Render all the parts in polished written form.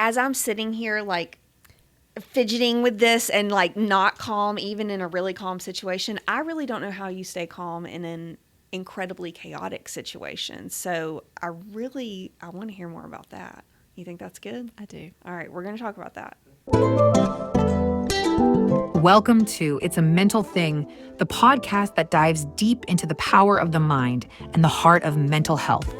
as I'm sitting here, like, fidgeting with this and, like, not calm, even in a really calm situation, I really don't know how you stay calm in an incredibly chaotic situation. So I want to hear more about that. You think that's good? I do. All right, we're going to talk about that. Welcome to It's a Mental Thing, the podcast that dives deep into the power of the mind and the heart of mental health.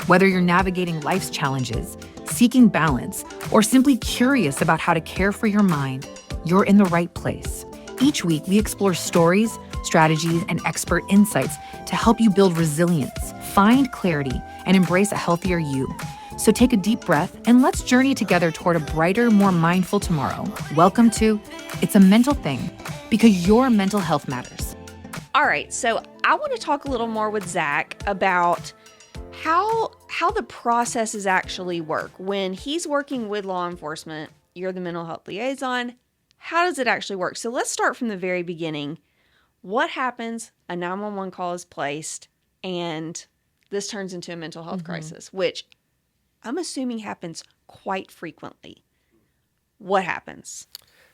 Whether you're navigating life's challenges, seeking balance, or simply curious about how to care for your mind, you're in the right place. Each week, we explore stories, strategies, and expert insights to help you build resilience, find clarity, and embrace a healthier you. So take a deep breath and let's journey together toward a brighter, more mindful tomorrow. Welcome to It's a Mental Thing, because your mental health matters. All right, so I want to talk a little more with Zach about how the processes actually work. When he's working with law enforcement, you're the mental health liaison. How does it actually work? So let's start from the very beginning. What happens? A 911 call is placed, and this turns into a mental health crisis, which I'm assuming happens quite frequently. What happens?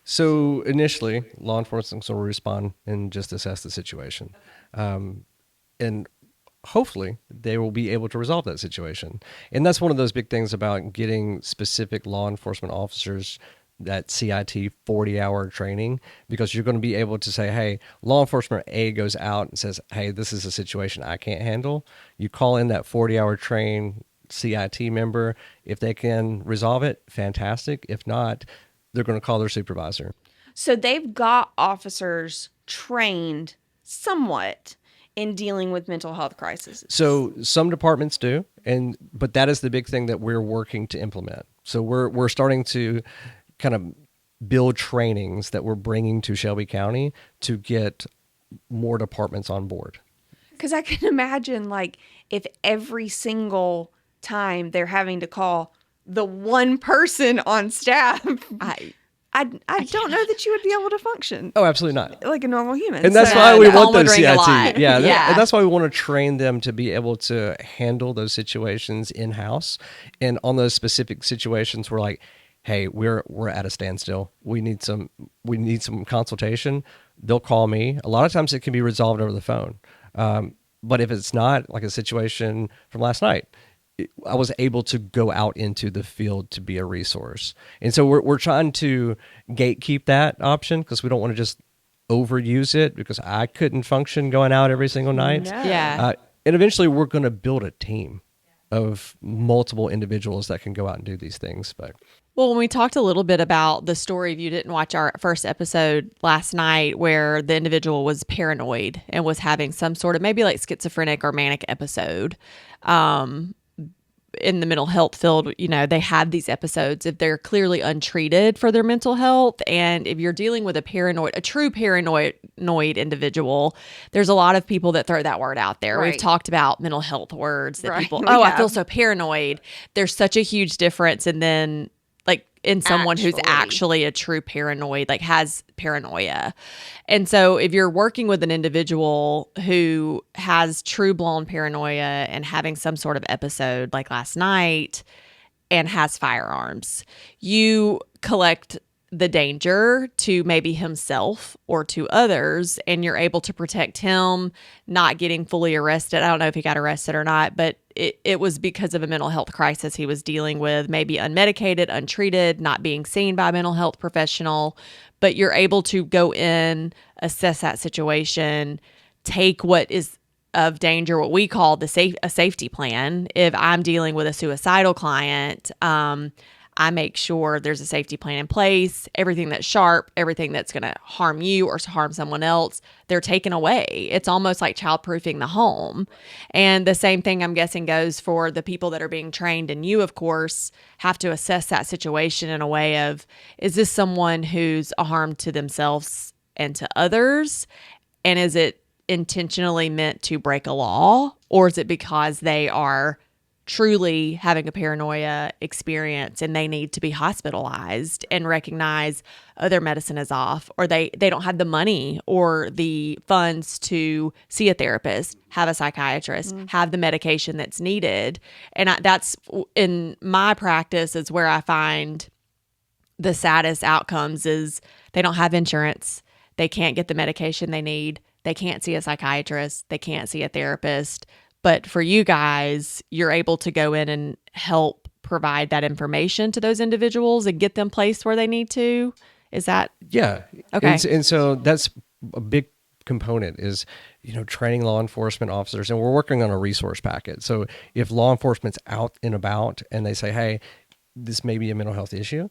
So initially, law enforcement will respond and just assess the situation. And hopefully they will be able to resolve that situation. And that's one of those big things about getting specific law enforcement officers that CIT 40-hour training, because you're going to be able to say, hey, law enforcement A goes out and says, hey, this is a situation I can't handle. You call in that 40-hour train CIT member. If they can resolve it, fantastic. If not, they're going to call their supervisor. So they've got officers trained somewhat in dealing with mental health crises. So some departments do, but that is the big thing that we're working to implement. So we're starting to kind of build trainings that we're bringing to Shelby County to get more departments on board. Because I can imagine, like, if every single time they're having to call the one person on staff, I don't know that you would be able to function. Oh, absolutely not. Like a normal human. And that's why we want those CIT. Yeah, Yeah. And that's why we want to train them to be able to handle those situations in-house. And on those specific situations, we're like, hey, we're at a standstill. We need some consultation. They'll call me. A lot of times it can be resolved over the phone. But if it's not, like a situation from last night, I was able to go out into the field to be a resource. And so we're trying to gatekeep that option, because we don't want to just overuse it, because I couldn't function going out every single night. No. Yeah. And eventually we're going to build a team of multiple individuals that can go out and do these things. But Well, when we talked a little bit about the story, if you didn't watch our first episode last night, where the individual was paranoid and was having some sort of maybe like schizophrenic or manic episode, in the mental health field, you know, they have these episodes if they're clearly untreated for their mental health. And if you're dealing with a true paranoid individual, there's a lot of people that throw that word out there. Right. We've talked about mental health words that Right. people, We I have. feel so paranoid. There's such a huge difference. And then like in someone who's actually a true paranoid, like has paranoia. And so if you're working with an individual who has true blown paranoia and having some sort of episode like last night and has firearms, you collect the danger to maybe himself or to others, and you're able to protect him, not getting fully arrested. I don't know if he got arrested or not, but it was because of a mental health crisis he was dealing with, maybe unmedicated, untreated, not being seen by a mental health professional. But you're able to go in, assess that situation, take what is of danger, what we call a safety plan. If I'm dealing with a suicidal client, I make sure there's a safety plan in place. Everything that's sharp, everything that's going to harm you or harm someone else, they're taken away. It's almost like childproofing the home. And the same thing, I'm guessing, goes for the people that are being trained. And you, of course, have to assess that situation in a way of, is this someone who's a harm to themselves and to others? And is it intentionally meant to break a law? Or is it because they are truly having a paranoia experience and they need to be hospitalized and recognize, oh, their medicine is off, or they don't have the money or the funds to see a therapist, have a psychiatrist, have the medication that's needed. And that's in my practice is where I find the saddest outcomes is they don't have insurance. They can't get the medication they need. They can't see a psychiatrist. They can't see a therapist. But for you guys, you're able to go in and help provide that information to those individuals and get them placed where they need to. Is that? Yeah. Okay. And so that's a big component is, training law enforcement officers, and we're working on a resource packet. So if law enforcement's out and about and they say, hey, this may be a mental health issue,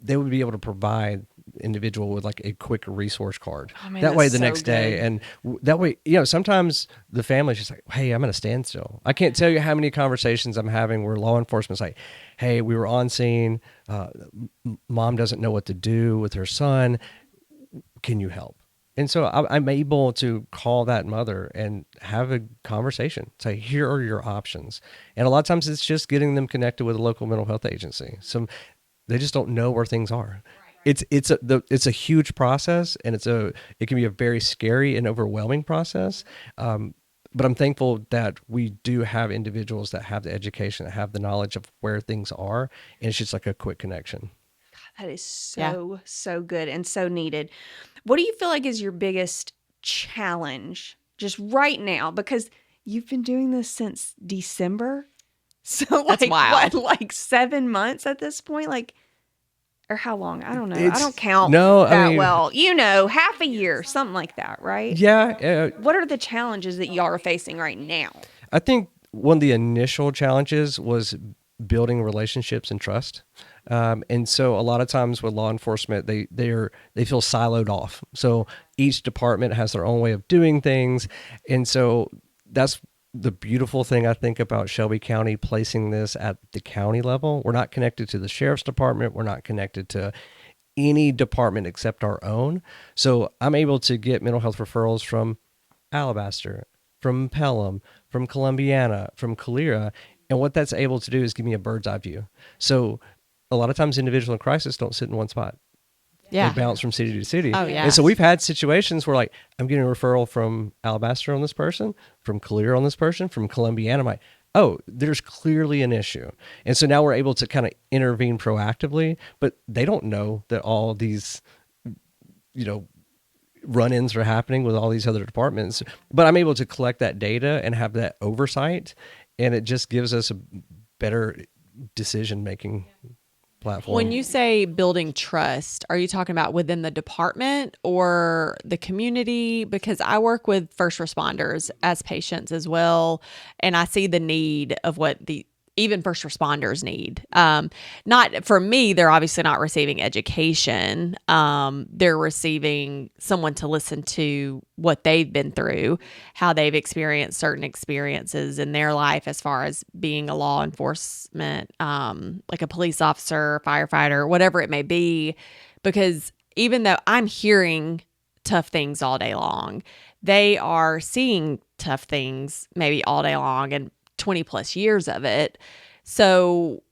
they would be able to provide individual with like a quick resource card. I mean, that way that's the so next day, good. and that way, sometimes the family's just like, hey, I'm at a standstill. I can't tell you how many conversations I'm having where law enforcement's like, hey, we were on scene. Mom doesn't know what to do with her son. Can you help? And so I'm able to call that mother and have a conversation. Say, here are your options. And a lot of times it's just getting them connected with a local mental health agency. So they just don't know where things are. It's a huge process, and it can be a very scary and overwhelming process. But I'm thankful that we do have individuals that have the education, that have the knowledge of where things are, and it's just like a quick connection. That is so good and so needed. What do you feel like is your biggest challenge just right now? Because you've been doing this since December. So That's wild. like 7 months at this point? Like, or how long? I don't know. I It's- don't count no, I that mean- well. Half a year, something like that, right? Yeah, What are the challenges that y'all are facing right now? I think one of the initial challenges was building relationships and trust. And so a lot of times with law enforcement, they feel siloed off. So each department has their own way of doing things. And so that's the beautiful thing I think about Shelby County placing this at the county level. We're not connected to the sheriff's department. We're not connected to any department except our own. So I'm able to get mental health referrals from Alabaster, from Pelham, from Columbiana, from Calera. And what that's able to do is give me a bird's eye view. So a lot of times individuals in crisis don't sit in one spot. Yeah. They bounce from city to city. Oh, yeah. And so we've had situations where like, I'm getting a referral from Alabaster on this person, from Calera on this person, from Columbiana. I'm like, oh, there's clearly an issue. And so now we're able to kind of intervene proactively, but they don't know that all these, run-ins are happening with all these other departments. But I'm able to collect that data and have that oversight, and it just gives us a better decision-making platform. When you say building trust, are you talking about within the department or the community? Because I work with first responders as patients as well, and I see the need of what even first responders need. Not for me, they're obviously not receiving education. They're receiving someone to listen to what they've been through, how they've experienced certain experiences in their life as far as being a law enforcement, like a police officer, firefighter, whatever it may be. Because even though I'm hearing tough things all day long, they are seeing tough things maybe all day long and 20 plus years of it. So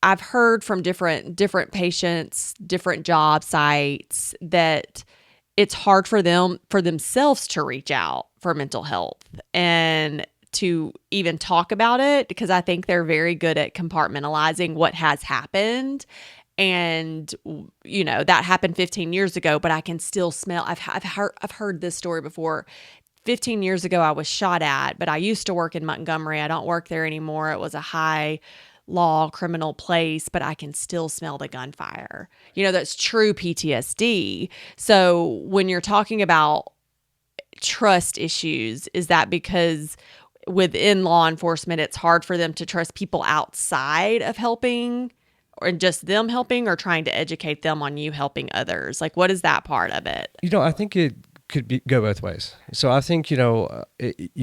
I've heard from different patients, different job sites, that it's hard for themselves to reach out for mental health and to even talk about it, because I think they're very good at compartmentalizing what has happened. And, that happened 15 years ago, but I can still smell. I've heard this story before. 15 years ago, I was shot at, but I used to work in Montgomery. I don't work there anymore. It was a high law criminal place, but I can still smell the gunfire. That's true PTSD. So when you're talking about trust issues, is that because within law enforcement, it's hard for them to trust people outside of helping, or just them helping, or trying to educate them on you helping others? Like, what is that part of it? I think it could go both ways. So I think, you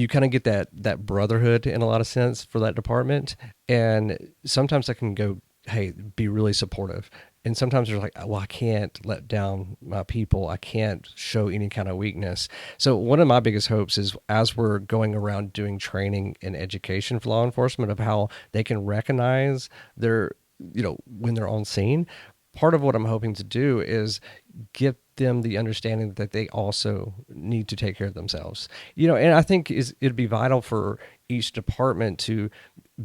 kind of get that brotherhood in a lot of sense for that department. And sometimes I can go, hey, be really supportive. And sometimes they're like, well, I can't let down my people. I can't show any kind of weakness. So one of my biggest hopes is, as we're going around doing training and education for law enforcement of how they can recognize their, when they're on scene, part of what I'm hoping to do is get them the understanding that they also need to take care of themselves. And I think it'd be vital for each department to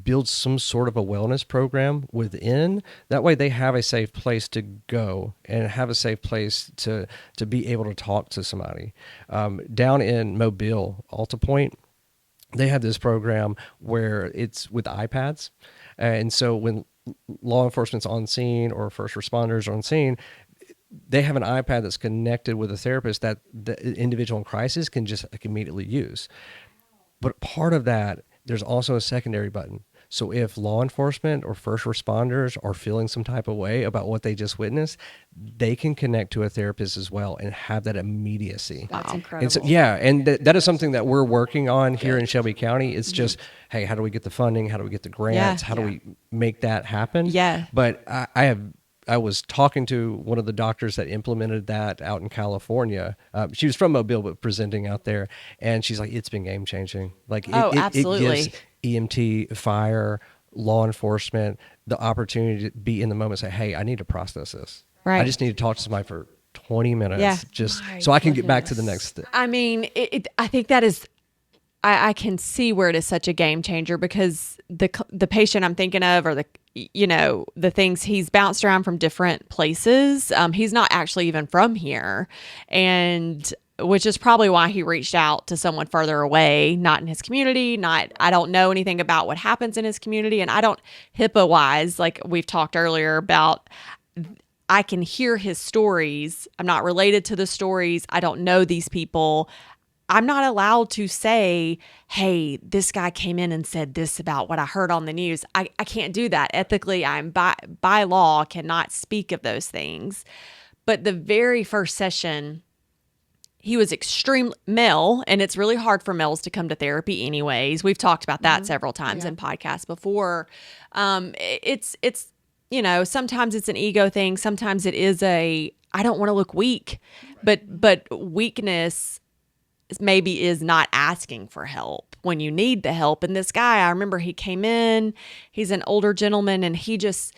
build some sort of a wellness program within. That way they have a safe place to go and have a safe place to be able to talk to somebody. Down in Mobile, Alta Point, they have this program where it's with iPads. And so when law enforcement's on scene or first responders are on scene, they have an iPad that's connected with a therapist that the individual in crisis can just immediately use. But part of that, there's also a secondary button. So if law enforcement or first responders are feeling some type of way about what they just witnessed, they can connect to a therapist as well and have that immediacy. That's incredible. And so, and that is something that we're working on here in Shelby County. It's just, hey, how do we get the funding? How do we get the grants? How do we make that happen? Yeah. But I was talking to one of the doctors that implemented that out in California. She was from Mobile, but presenting out there. And she's like, it's been game changing. Like, absolutely. It gives EMT, fire, law enforcement the opportunity to be in the moment and say, hey, I need to process this. Right. I just need to talk to somebody for 20 minutes so I can get back to the next step. I mean, I think that is, I can see where it is such a game changer, because the patient I'm thinking of, or the things, he's bounced around from different places. He's not actually even from here, and which is probably why he reached out to someone further away, not in his community. I don't know anything about what happens in his community, and I don't, HIPAA wise, like we've talked earlier about, I can hear his stories. I'm not related to the stories. I don't know these people. I'm not allowed to say, hey, this guy came in and said this about what I heard on the news. I can't do that. Ethically, I'm by law cannot speak of those things. But the very first session, he was extremely male, and it's really hard for males to come to therapy anyways. We've talked about that several times in podcasts before. It's sometimes it's an ego thing. Sometimes it is I don't want to look weak, but weakness maybe is not asking for help when you need the help. And this guy, I remember he came in, he's an older gentleman, and he just,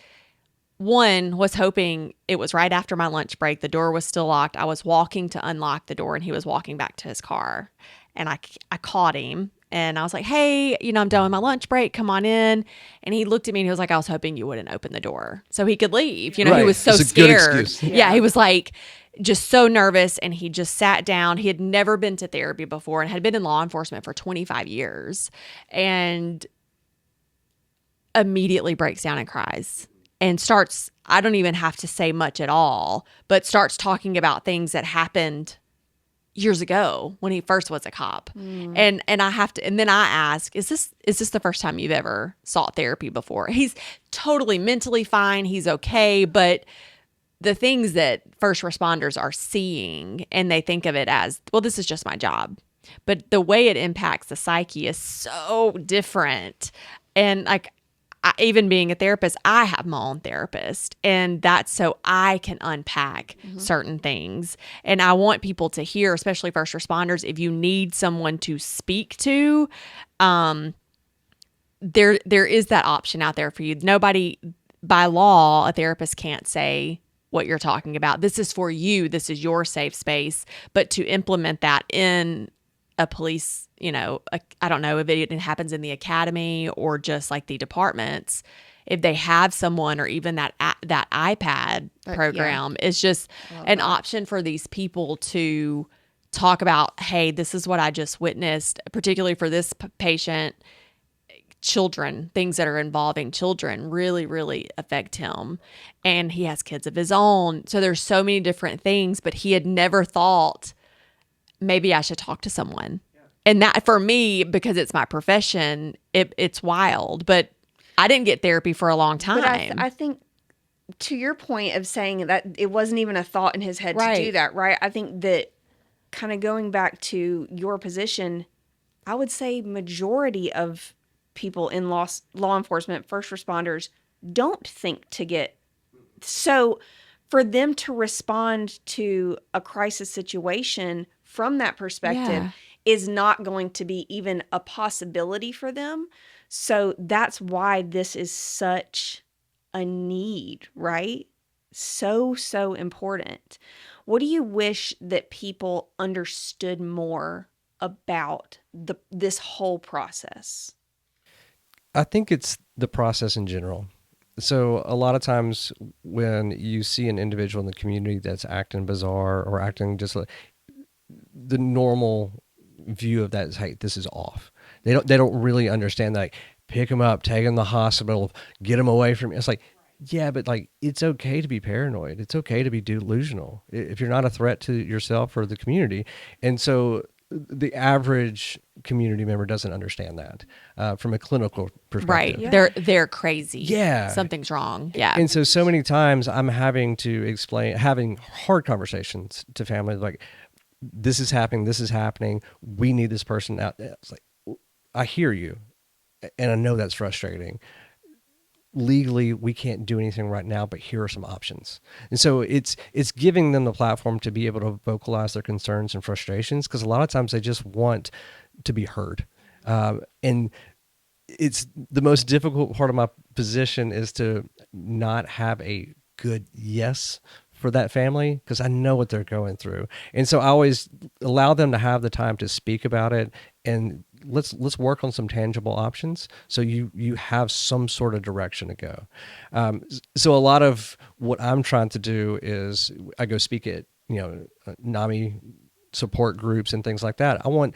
was hoping it was right after my lunch break. The door was still locked. I was walking to unlock the door, and he was walking back to his car, and I caught him, and I was like, hey, I'm done with my lunch break. Come on in. And he looked at me and he was like, I was hoping you wouldn't open the door so he could leave. He was so scared. Yeah. He was like, just so nervous, and he just sat down. He had never been to therapy before and had been in law enforcement for 25 years, and immediately breaks down and cries and starts, I don't even have to say much at all, but starts talking about things that happened years ago when he first was a cop. And I have to, and then I ask, is this the first time you've ever sought therapy before? He's totally mentally fine. He's okay. But the things that first responders are seeing, and they think of it as, well, this is just my job. But the way it impacts the psyche is so different. And like, even being a therapist, I have my own therapist, and that's so I can unpack certain things. And I want people to hear, especially first responders, if you need someone to speak to, there is that option out there for you. Nobody, by law, a therapist can't say what you're talking about. This is for you. This is your safe space. But to implement that in a police, I don't know if it happens in the academy or just like the departments, if they have someone, or even that iPad program, is just an option for these people to talk about, hey, this is what I just witnessed, particularly for this patient. Children, things that are involving children really, really affect him. And he has kids of his own. So there's so many different things, but he had never thought, maybe I should talk to someone. And that, for me, because it's my profession, it's wild. But I didn't get therapy for a long time. But I think, to your point of saying that it wasn't even a thought in his head to do that, right? I think that, kind of going back to your position, I would say majority of people in law enforcement, first responders, don't think to get. So for them to respond to a crisis situation from that perspective is not going to be even a possibility for them. So that's why this is such a need, right? so important. What do you wish that people understood more about this whole process? I think it's the process in general. So a lot of times when you see an individual in the community that's acting bizarre or acting just like the normal view of that is, hey, this is off. They don't really understand that. Like, pick them up, take them to the hospital, get them away from me. It's like, yeah, but like it's okay to be paranoid. It's okay to be delusional if you're not a threat to yourself or the community. And so the average community member doesn't understand that from a clinical perspective. Right. Yeah. They're crazy. Yeah. Something's wrong. Yeah. And so many times I'm having to having hard conversations to family, like, this is happening. We need this person out. It's like, I hear you. And I know that's frustrating. Legally, we can't do anything right now, but here are some options. And so it's giving them the platform to be able to vocalize their concerns and frustrations, because a lot of times they just want to be heard. And it's the most difficult part of my position is to not have a good yes for that family, because I know what they're going through. And so I always allow them to have the time to speak about it, and let's work on some tangible options so you have some sort of direction to go. So a lot of what I'm trying to do is I go speak at, NAMI support groups and things like that. I want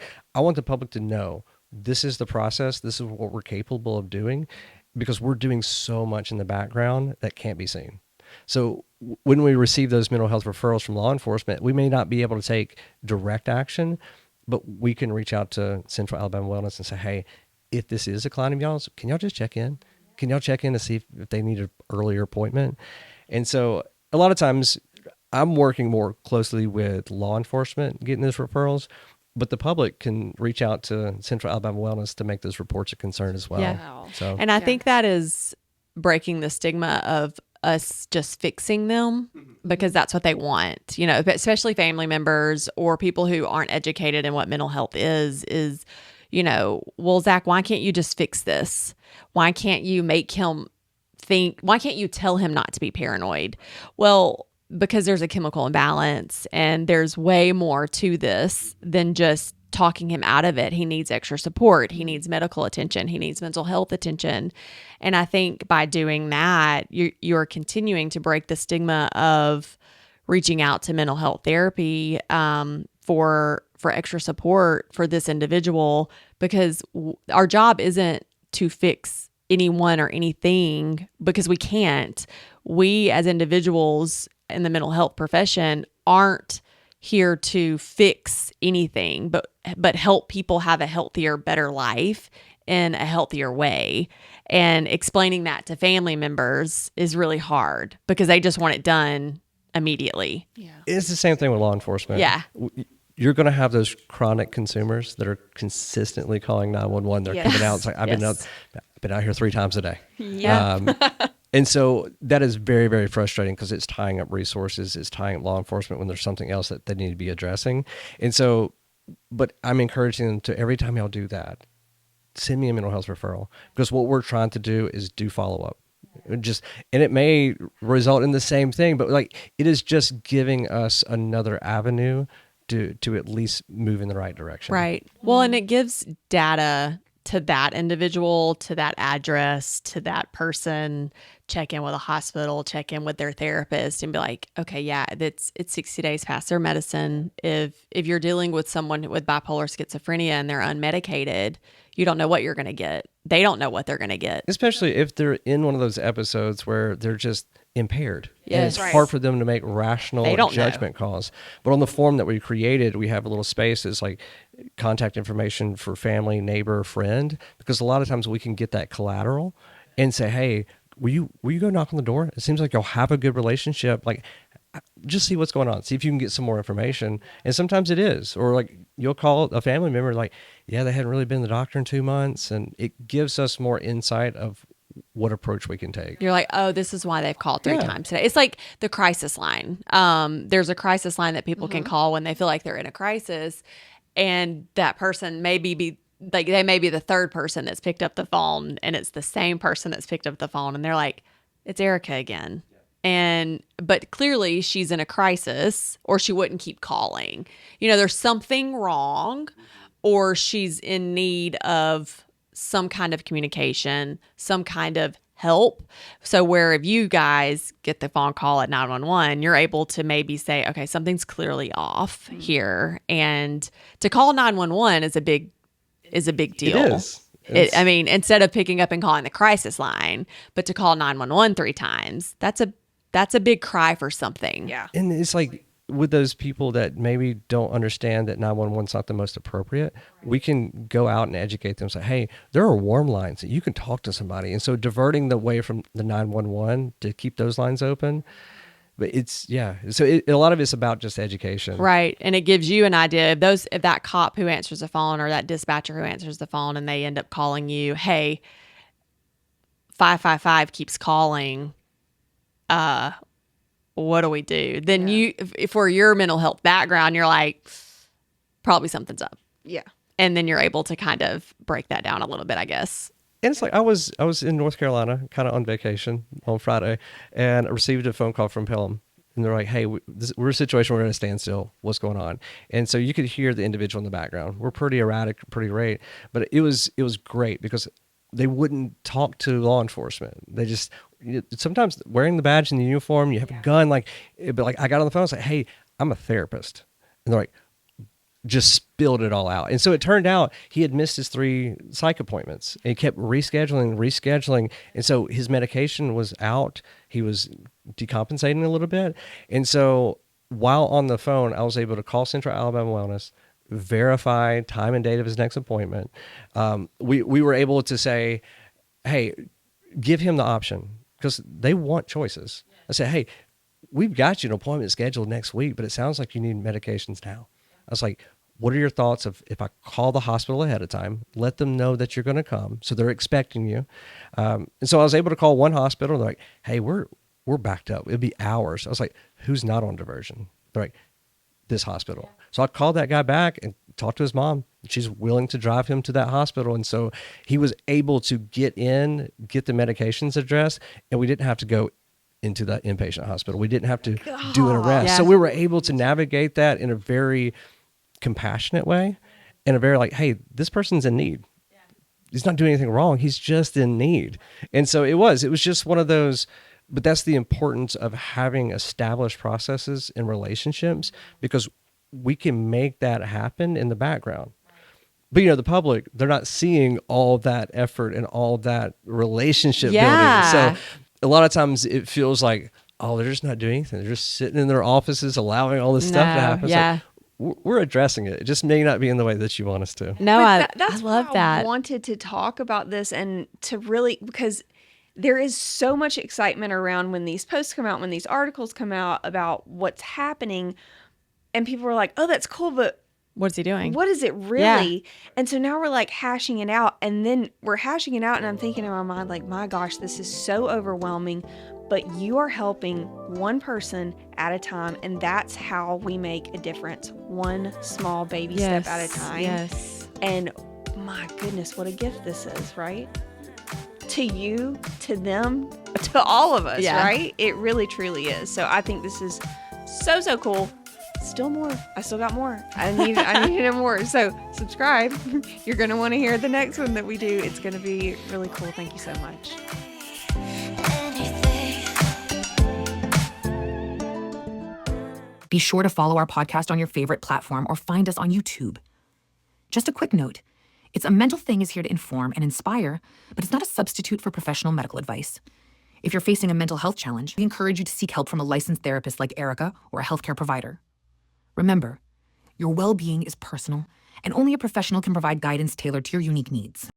the public to know this is the process, this is what we're capable of doing, because we're doing so much in the background that can't be seen. So when we receive those mental health referrals from law enforcement, we may not be able to take direct action, but we can reach out to Central Alabama Wellness and say, hey, if this is a client of y'all's, can y'all just check in? Can y'all check in to see if they need an earlier appointment? And so a lot of times I'm working more closely with law enforcement getting those referrals, but the public can reach out to Central Alabama Wellness to make those reports of concern as well. Yeah. So, And I think that is breaking the stigma of us just fixing them, because that's what they want, especially family members or people who aren't educated in what mental health is, well, Zach, why can't you just fix this? Why can't you make him think, why can't you tell him not to be paranoid? Well, because there's a chemical imbalance and there's way more to this than just talking him out of it. He needs extra support. He needs medical attention. He needs mental health attention. And I think by doing that, you're continuing to break the stigma of reaching out to mental health therapy for extra support for this individual, because our job isn't to fix anyone or anything, because we can't. We as individuals in the mental health profession aren't here to fix anything, but help people have a healthier, better life in a healthier way. And explaining that to family members is really hard because they just want it done immediately. Yeah. it's the same thing with law enforcement. Yeah. You're going to have those chronic consumers that are consistently calling 911. They're Yes. coming out. It's like, I've been out here 3 times a day. Yeah. And so that is very, very frustrating because it's tying up resources, it's tying up law enforcement when there's something else that they need to be addressing. And so, but I'm encouraging them to, every time y'all do that, send me a mental health referral, because what we're trying to do is do follow up. And it may result in the same thing, but like it is just giving us another avenue to at least move in the right direction. Right. Well, and it gives data to that individual, to that address, to that person, check in with a hospital, check in with their therapist and be like, okay, yeah, it's 60 days past their medicine. If you're dealing with someone with bipolar schizophrenia and they're unmedicated, you don't know what you're going to get. They don't know what they're going to get. Especially if they're in one of those episodes where they're just impaired. And Yes. it's Right. hard for them to make rational They don't judgment calls. But on the form that we created, we have a little space that's like contact information for family, neighbor, friend, because a lot of times we can get that collateral and say, hey, will you go knock on the door? It seems like you'll have a good relationship. Like, just see what's going on. See if you can get some more information. And sometimes it is. Or like you'll call a family member like, yeah, they hadn't really been to the doctor in 2 months. And it gives us more insight of what approach we can take. You're like, oh, this is why they've called 3 Yeah. times today. It's like the crisis line. There's a crisis line that people can call when they feel like they're in a crisis. And that person may be like, they may be the third person that's picked up the phone, and it's the same person that's picked up the phone. And they're like, it's Erica again. but clearly she's in a crisis or she wouldn't keep calling. There's something wrong or she's in need of some kind of communication, some kind of help. So where if you guys get the phone call at 911, you're able to maybe say, okay, something's clearly off here. And to call 911 is a big deal. It is. Instead of picking up and calling the crisis line, but to call 911 3 times, that's a big cry for something. Yeah. And it's like with those people that maybe don't understand that 911 is not the most appropriate, we can go out and educate them. Say, hey, there are warm lines that you can talk to somebody. And so diverting the way from the 911 to keep those lines open. But a lot of it's about just education. Right. And it gives you an idea if that cop who answers the phone or that dispatcher who answers the phone and they end up calling you, hey, 555 keeps calling, what do we do? Then for your mental health background, you're like, probably something's up. Yeah. And then you're able to kind of break that down a little bit, I guess. And it's like I was in North Carolina, kind of on vacation on Friday, and I received a phone call from Pelham. And they're like, hey, we're in a situation, we're at a standstill. What's going on? And so you could hear the individual in the background. We're pretty erratic, pretty great. But it was great because they wouldn't talk to law enforcement. They just, sometimes wearing the badge and the uniform, you have a gun, but I got on the phone and said, hey, I'm a therapist. And they're like, just spilled it all out. And so it turned out he had missed his 3 psych appointments and he kept rescheduling. And so his medication was out. He was decompensating a little bit. And so while on the phone, I was able to call Central Alabama Wellness, verify time and date of his next appointment. We were able to say, hey, give him the option because they want choices. I said, hey, we've got you an appointment scheduled next week, but it sounds like you need medications now. I was like, what are your thoughts of if I call the hospital ahead of time, let them know that you're going to come, so they're expecting you. And so I was able to call one hospital. And they're like, hey, we're backed up. It'd be hours. I was like, who's not on diversion? They're like, this hospital. So I called that guy back and talked to his mom. She's willing to drive him to that hospital. And so he was able to get the medications addressed, and we didn't have to go into that inpatient hospital. We didn't have to do an arrest. Yeah. So we were able to navigate that in a very compassionate way and a very like, hey, this person's in need. He's not doing anything wrong. He's just in need. And so it was just one of those, but that's the importance of having established processes and relationships because we can make that happen in the background. But, the public, they're not seeing all that effort and all that relationship building. So a lot of times it feels like, oh, they're just not doing anything. They're just sitting in their offices allowing all this stuff to happen. Yeah. It's like, we're addressing it. It just may not be in the way that you want us to. No, That's I love why that. I wanted to talk about this and to really, because there is so much excitement around when these posts come out, when these articles come out about what's happening. And people are like, oh, that's cool, but What's he doing? what is it really? And so now we're like hashing it out, and then we're hashing it out, and I'm thinking in my mind, like, my gosh, this is so overwhelming, but you are helping one person at a time, and that's how we make a difference. One small baby step at a time. Yes. And my goodness, what a gift this is, right? To you, to them, to all of us, right? It really, truly is. So I think this is so cool. Still more. I still got more. I need to know more. So subscribe. You're going to want to hear the next one that we do. It's going to be really cool. Thank you so much. Be sure to follow our podcast on your favorite platform or find us on YouTube. Just a quick note. It's a Mental Thing is here to inform and inspire, but it's not a substitute for professional medical advice. If you're facing a mental health challenge, we encourage you to seek help from a licensed therapist like Erica or a healthcare provider. Remember, your well-being is personal, and only a professional can provide guidance tailored to your unique needs.